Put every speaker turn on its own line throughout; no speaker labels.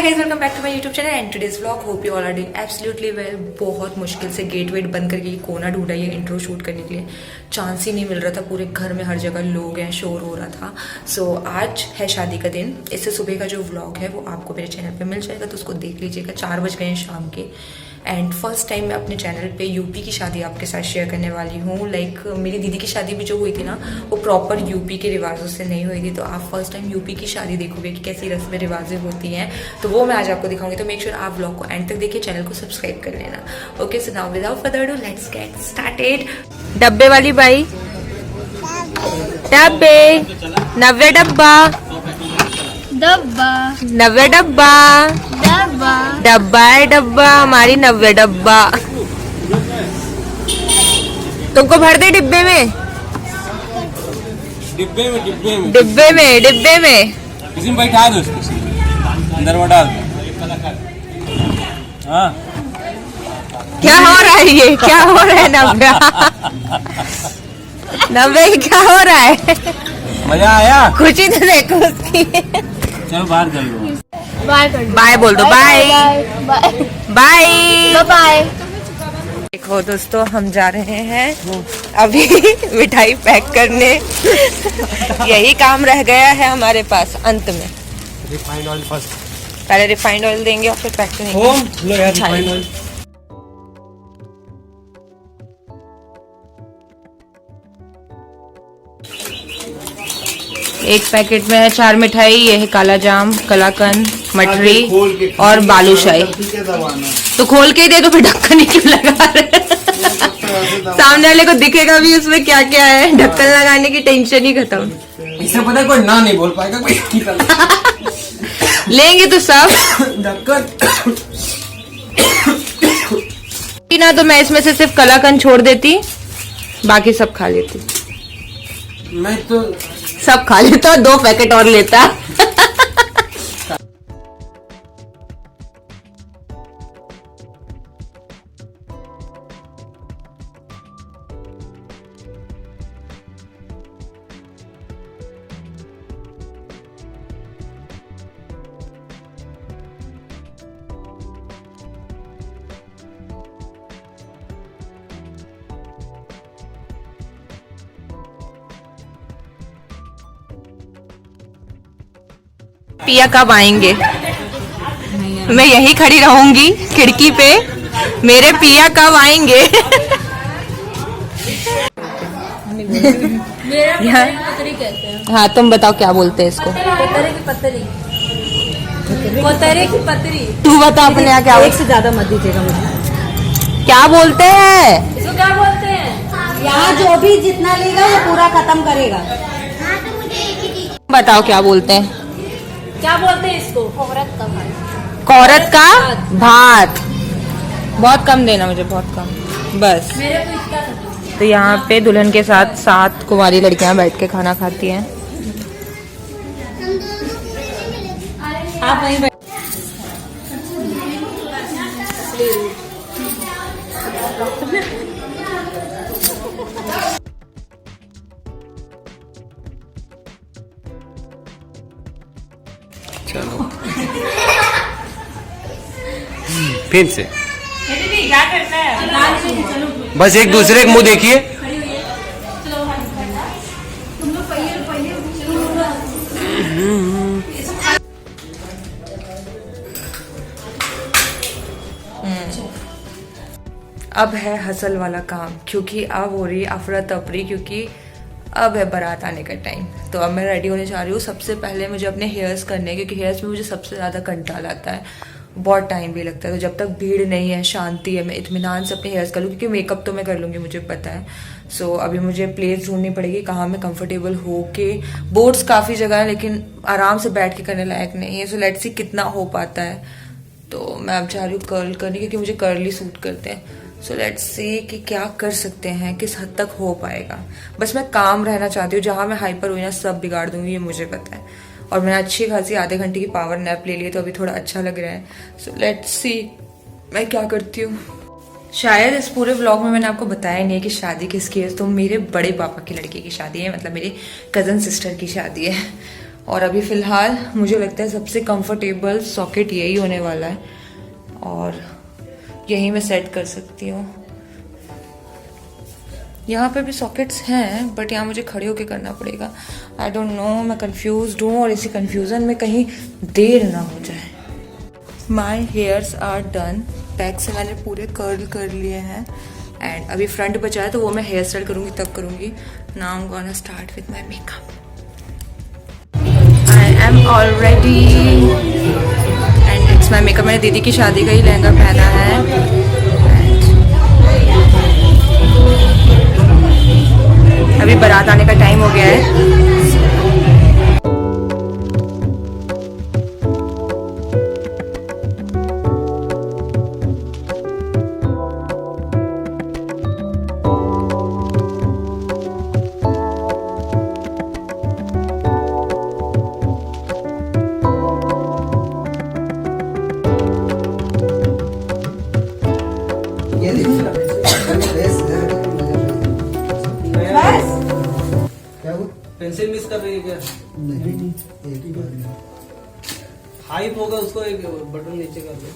Guys, welcome back to my YouTube channel and today's vlog. Hope you all are doing absolutely well. बहुत मुश्किल से gate wait बंद करके ये कोना ढूंढा ये इंट्रो शूट करने के लिए। चांस ही नहीं मिल रहा था, पूरे घर में हर जगह लोग हैं, शोर हो रहा था। सो आज है शादी का दिन। इससे सुबह का जो व्लॉग है वो आपको मेरे चैनल पे मिल जाएगा, तो उसको देख लीजिएगा। 4 बज गए हैं शाम के। एंड फर्स्ट टाइम मैं अपने चैनल पे यूपी की शादी आपके साथ शेयर करने वाली हूँ। लाइक मेरी दीदी की शादी भी जो हुई थी ना, वो प्रॉपर यूपी के रिवाजों से नहीं हुई थी। तो आप फर्स्ट टाइम यूपी की शादी देखोगे कि कैसी रस्में रिवाजें होती हैं, तो वो मैं आज आपको दिखाऊंगी। तो मेक श्योर आप व्लॉग को एंड तक देखिए, चैनल को सब्सक्राइब कर लेना। Okay, so now without further do let's get started. डब्बे वाली बाई, डब्बे, 90 डब्बा,
डब्बा
90 डब्बा,
डब्बा
डब्बा है डब्बा, हमारी 90 डब्बा। तुमको भर दे डिब्बे में,
डिब्बे में डिब्बे में
डिब्बे में, डिब्बे में।
किसी में बैठा दो उसको, अंदर में डाल दो। हाँ,
क्या हो रहा है ये, क्या हो रहा है 90? 90 क्या हो रहा है?
मजा आया।
खुशी तो देखो उसकी।
चलो बाहर कर लो।
बाय कर दो।
बाय बोल दो, बाय
बाय
बाय।
बाय।
देखो दोस्तों, हम जा रहे हैं अभी मिठाई पैक करने। यही काम रह गया है हमारे पास अंत में।
Refined oil first.
पहले रिफाइंड ऑयल देंगे और फिर पैक करेंगे।
लो यार रिफाइंड ऑयल।
एक पैकेट में है 4 मिठाई। ये है काला जाम, कलाकंद, मठरी और बालूशाही। तो खोल के ही दे दो, फिर ढक्कन ही क्यों लगा रहे? सामने वाले को दिखेगा भी उसमें क्या क्या है। ढक्कन लगाने की टेंशन ही खत्म।
इससे पता है कोई ना नहीं बोल पाएगा कोई।
लेंगे तो सब
ढक्कन
ना, तो मैं इसमें से सिर्फ कलाकंद छोड़ देती, बाकी सब खा लेती।
मैं तो
सब खा लेता, 2 पैकेट और लेता। पिया कब आएंगे? मैं यहीं खड़ी रहूंगी खिड़की पे। मेरे पिया कब आएंगे?
पतरी कहते हैं।
हाँ, तुम बताओ क्या बोलते हैं इसको?
पतरे की पतरी। पतरे की पतरी।
तू बता अपने यहाँ क्या
एक से ज्यादा मत दीजिएगा मुझे।
क्या बोलते हैं?
इसको क्या बोलते हैं?
यहाँ जो भी जितना लेगा वो पूरा खत्म करेगा।
बताओ क्या बोलते हैं?
क्या बोलते हैं इसको? औरत का भाई।
कौरत का भात। बहुत कम देना मुझे, बहुत कम बस।
मेरे को इतना था।
तो यहाँ पे दुल्हन के साथ 7 कुंवारी लड़कियां बैठ के खाना खाती हैं।
आप वहीं बैठ।
चलो फिर से
क्या करना है?
बस एक दूसरे के मुंह देखिए।
अब है हसल वाला काम, क्योंकि अब हो रही है अफरा तफरी, क्योंकि अब है बारात आने का टाइम। तो अब मैं रेडी होने जा रही हूँ। सबसे पहले मुझे अपने हेयर्स करने हैं, क्योंकि हेयर्स में मुझे सबसे ज़्यादा कंटाल आता है, बहुत टाइम भी लगता है। तो जब तक भीड़ नहीं है, शांति है, मैं इत्मीनान से अपने हेयर्स कर लूँ, क्योंकि मेकअप तो मैं कर लूँगी, मुझे पता है। सो अभी मुझे प्लेस ढूंढनी पड़ेगी कहाँ मैं कंफर्टेबल हो के। बोर्ड्स काफ़ी जगह है, लेकिन आराम से बैठ के करने लायक नहीं है। सो लेट्स सी कितना हो पाता है। तो मैं अब जा रही हूँ कर्ल करने, क्योंकि मुझे कर्ली सूट करते हैं। सो लेट्स सी कि क्या कर सकते हैं, किस हद तक हो पाएगा। बस मैं काम रहना चाहती हूँ। जहाँ मैं हाइपर हुई ना, सब बिगाड़ दूंगी, ये मुझे पता है। और मैंने अच्छी खासी आधे घंटे की पावर नैप ले ली, तो अभी थोड़ा अच्छा लग रहा है। सो लेट्स सी मैं क्या करती हूँ। शायद इस पूरे व्लॉग में मैंने आपको बताया नहीं है कि शादी किसकी है। तो मेरे बड़े पापा की लड़की की शादी है, मतलब मेरी कज़न सिस्टर की शादी है। और अभी फ़िलहाल मुझे लगता है सबसे कंफर्टेबल सॉकेट यही होने वाला है और यही मैं सेट कर सकती हूँ। यहाँ पे भी सॉकेट्स हैं बट यहाँ मुझे खड़े होके करना पड़ेगा। आई डोंट नो, मैं कंफ्यूज्ड हूँ और इसी कंफ्यूजन में कहीं देर ना हो जाए। My hairs are done. Back से मैंने पूरे कर्ल कर लिए हैं एंड अभी फ्रंट बचा है तो वो मैं हेयर स्टाइल करूँगी तब करूँगी। Now I am gonna start with my makeup. I am already and it's my makeup. मैंने दीदी की शादी का ही लहंगा पहना है। अभी बारात आने का टाइम हो गया है।
पेंसिल मिस कर रही है क्या? नहीं, हाइप होगा उसको एक बटन नीचे कर दो।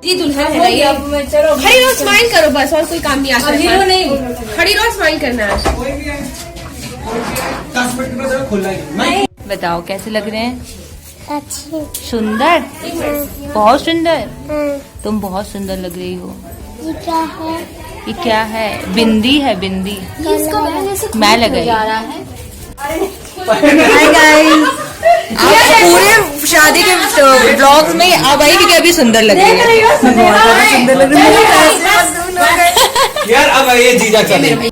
जी दुल्हन है ये। चलो खड़ी रहो, स्माइल करो बस, और कोई काम नहीं आता। हीरो नहीं, खड़ी रहो, स्माइल करना है।
10 मिनट में जरा खुला है।
बताओ कैसे लग रहे हैं?
अच्छी।
सुंदर, बहुत सुंदर।
हाँ,
तुम बहुत सुंदर लग रही हो।
ये क्या है?
ये क्या है? बिंदी है, बिंदी।
इसको पहले से
मैं लगाई।
जा रहा है।
हाय गाइस, आप पूरे शादी के ब्लॉग्स में अब आई क्योंकि अभी सुंदर लग रही है। बहुत ज्यादा सुंदर लग रही है
यार अब ये जीजा चले।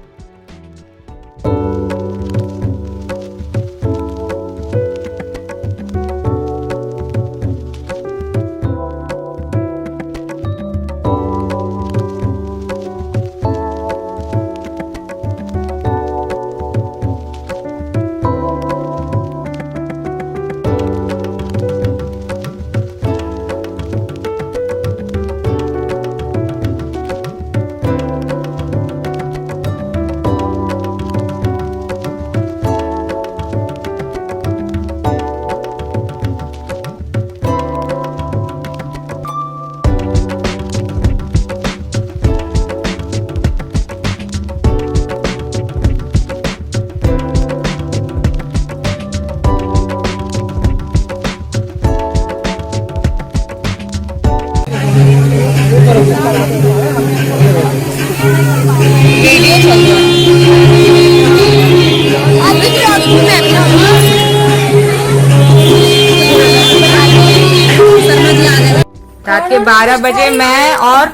रात के 12 बजे मैं और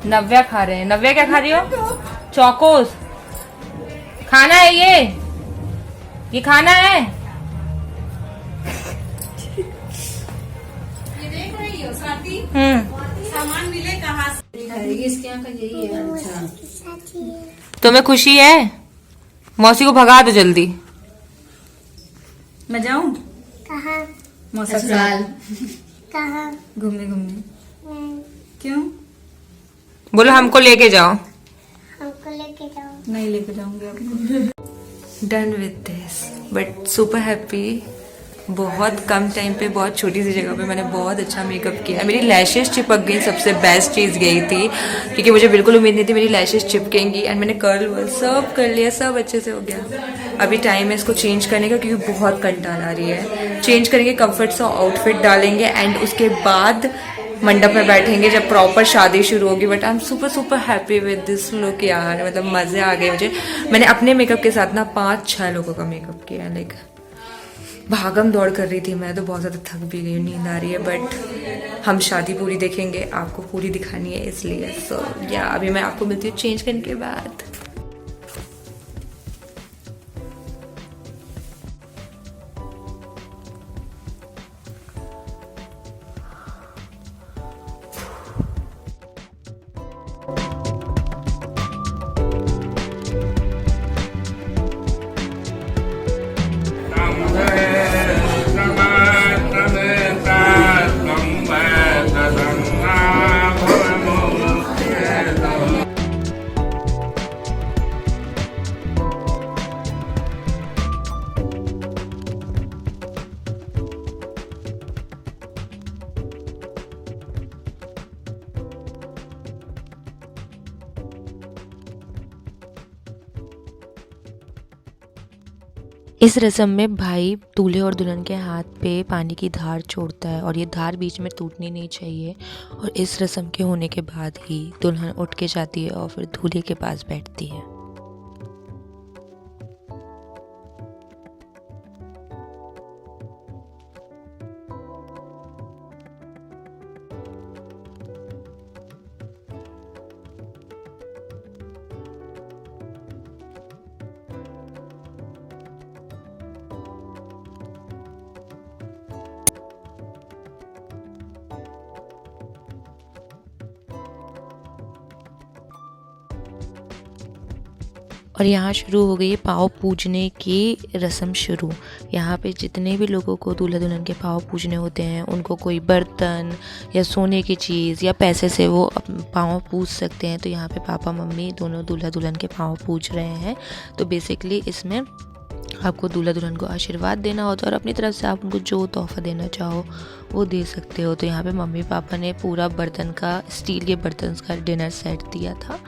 नव्या खा रहे हैं। नव्या क्या खा रही हो? चौकोस खाना है ये खाना है।
ये देख रही हो स्वाति, सामान मिले कहाँ से?
इसके यहाँ का यही है। अच्छा,
तुम्हें खुशी है? मौसी को भगा दो जल्दी।
मैं जाऊँ
कहाँ?
ससुराल
कहाँ?
घूमने?
नहीं,
क्यों?
बोलो हमको लेके जाओ।
हमको लेके जाओ।
नहीं लेके जाऊंगी आपको।
Done with this but super happy. बहुत कम टाइम पे बहुत छोटी सी जगह पे मैंने बहुत अच्छा मेकअप किया। मेरी लैशेस चिपक गई, सबसे बेस्ट चीज़ गई थी क्योंकि मुझे बिल्कुल उम्मीद नहीं थी मेरी लैशेस चिपकेंगी। एंड मैंने कर्ल वर्ल सब कर लिया, सब अच्छे से हो गया। अभी टाइम है इसको चेंज करने का क्योंकि बहुत कंटाल आ रही है। चेंज करेंगे, कंफर्ट सा आउटफिट डालेंगे एंड उसके बाद मंडप में बैठेंगे जब प्रॉपर शादी शुरू होगी। But I am super happy with this look यार, मतलब मज़े आ गए मुझे। मैंने अपने मेकअप के साथ ना 5-6 लोगों का मेकअप किया। लाइक भागम दौड़ कर रही थी मैं, तो बहुत ज़्यादा थक भी गई, नींद आ रही है। बट हम शादी पूरी देखेंगे, आपको पूरी दिखानी है इसलिए। सो या अभी मैं आपको मिलती हूँ चेंज करने के बाद। इस रस्म में भाई दूल्हे और दुल्हन के हाथ पे पानी की धार छोड़ता है और ये धार बीच में टूटनी नहीं चाहिए। और इस रस्म के होने के बाद ही दुल्हन उठ के जाती है और फिर दूल्हे के पास बैठती है। और यहाँ शुरू हो गई है पाँव पूजने की रस्म शुरू। यहाँ पे जितने भी लोगों को दूल्हा दुल्हन के पाँव पूजने होते हैं उनको कोई बर्तन या सोने की चीज़ या पैसे से वो पाँव पूज सकते हैं। तो यहाँ पे पापा मम्मी दोनों दूल्हा दुल्हन के पाँव पूज रहे हैं। तो बेसिकली इसमें आपको दूल्हा दुल्हन को आशीर्वाद देना होता है और अपनी तरफ से आप उनको जो तोहफा देना चाहो वो दे सकते हो। तो यहाँ पे मम्मी पापा ने पूरा बर्तन का, स्टील के बर्तन का डिनर सेट दिया था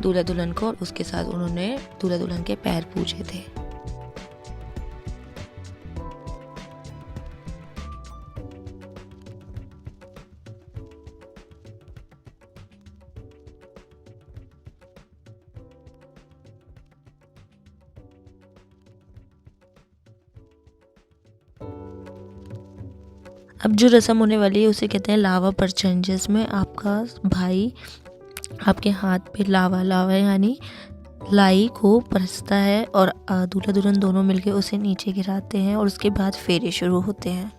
दूल्हा दुल्हन को और उसके साथ उन्होंने दूल्हा दुल्हन के पैर पूजे थे। अब जो रस्म होने वाली है उसे कहते हैं लावा परचन, जिसमें आपका भाई आपके हाथ पे लावा यानी लाई को परसता है और दूल्हा दुल्हन दोनों मिलके उसे नीचे गिराते हैं और उसके बाद फेरे शुरू होते हैं।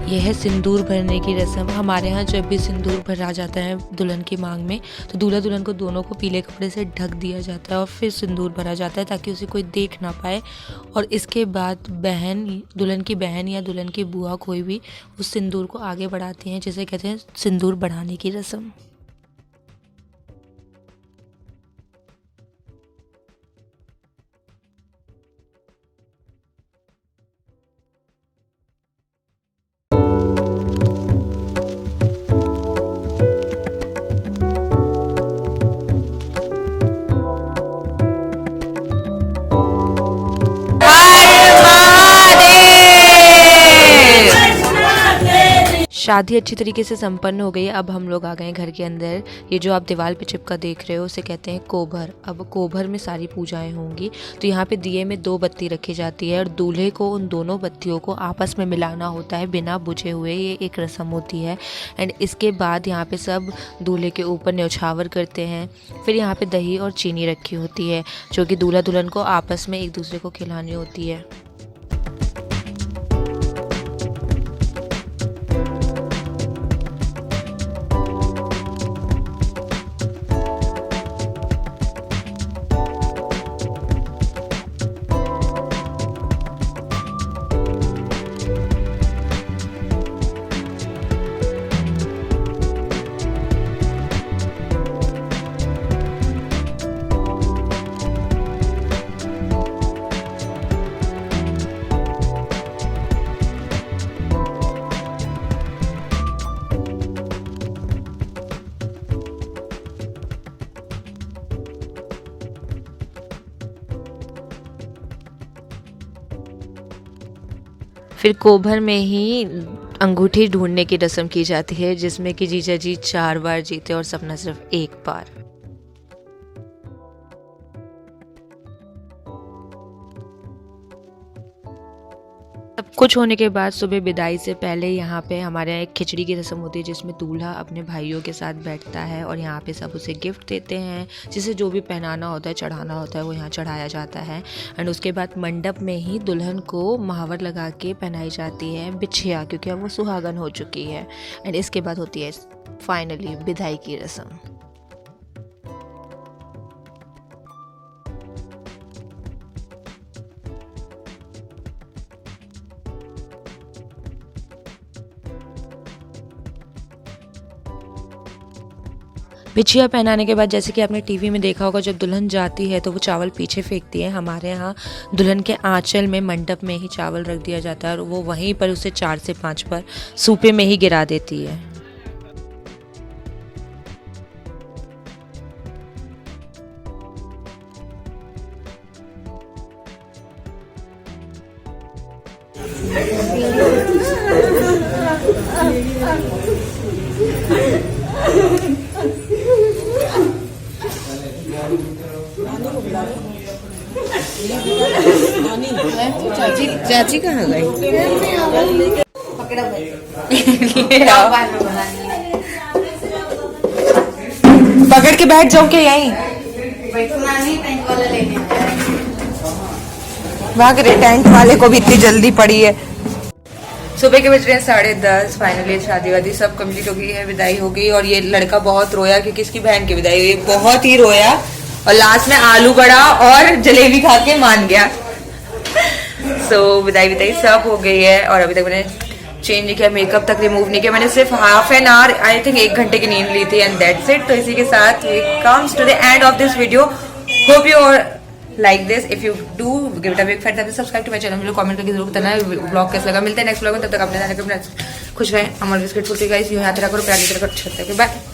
यह है सिंदूर भरने की रस्म। हमारे यहाँ जब भी सिंदूर भरा जाता है दुल्हन की मांग में तो दूल्हा दुल्हन को दोनों को पीले कपड़े से ढक दिया जाता है और फिर सिंदूर भरा जाता है ताकि उसे कोई देख ना पाए। और इसके बाद बहन, दुल्हन की बहन या दुल्हन की बुआ कोई भी उस सिंदूर को आगे बढ़ाती हैं, जिसे कहते हैं सिंदूर बढ़ाने की रस्म। शादी अच्छी तरीके से संपन्न हो गई। अब हम लोग आ गए हैं घर के अंदर। ये जो आप दीवार पे चिपका देख रहे हो उसे कहते हैं कोभर। अब कोभर में सारी पूजाएं होंगी। तो यहाँ पे दिए में 2 बत्ती रखी जाती है और दूल्हे को उन दोनों बत्तियों को आपस में मिलाना होता है बिना बुझे हुए। ये एक रस्म होती है। एंड इसके बाद यहाँ पे सब दूल्हे के ऊपर न्यौछावर करते हैं। फिर यहाँ पे दही और चीनी रखी होती है जो कि दूल्हा दुल्हन को आपस में एक दूसरे को खिलानी होती है। फिर कोभर में ही अंगूठी ढूंढने की रस्म की जाती है जिसमें कि जीजा जी 4 बार जीते और सपना सिर्फ 1 बार। सब कुछ होने के बाद सुबह विदाई से पहले यहाँ पे हमारे यहाँ एक खिचड़ी की रस्म होती है जिसमें दूल्हा अपने भाइयों के साथ बैठता है और यहाँ पे सब उसे गिफ्ट देते हैं, जिसे जो भी पहनाना होता है चढ़ाना होता है वो यहाँ चढ़ाया जाता है। एंड उसके बाद मंडप में ही दुल्हन को महावर लगा के पहनाई जाती है बिछिया, क्योंकि अब वो सुहागन हो चुकी है। एंड इसके बाद होती है फाइनली विदाई की रस्म। बिछिया पहनाने के बाद जैसे कि आपने टीवी में देखा होगा, जब दुल्हन जाती है तो वो चावल पीछे फेंकती है। हमारे यहाँ दुल्हन के आंचल में मंडप में ही चावल रख दिया जाता है और वो वहीं पर उसे 4 से 5 बार सूपे में ही गिरा देती है। चाची कहाँ गई? पकड़ के बैठ जाओ क्या यहीं? वहाँ के टेंट वाले को भी इतनी जल्दी पड़ी है। सुबह के बज रहे हैं 10:30। फाइनली शादी वादी सब कंप्लीट हो गई है, विदाई हो गई। और ये लड़का बहुत रोया क्योंकि इसकी बहन की विदाई हुई, बहुत ही रोया और लास्ट में आलू बड़ा और जलेबी खा के मान गया। विदाई सब हो गई है और अभी तक मैंने चेंज नहीं किया, मेकअप तक रिमूव नहीं किया। मैंने सिर्फ half an hour, I think 1 घंटे की नींद ली थी एंड दैट्स इट। तो इसी के साथ we comes to the end of this video. Hope you all like this. If you do give it a big fat, subscribe to my channel. मुझे comment करके जरूर बताना ब्लॉग कैसा लगा। मिलते हैं नेक्स्ट ब्लॉग में, तब तक अपने खुश रहें। अमर बिस्किट फूटी गाइस, यूं हाथ रखो, प्यार की तरह बाय।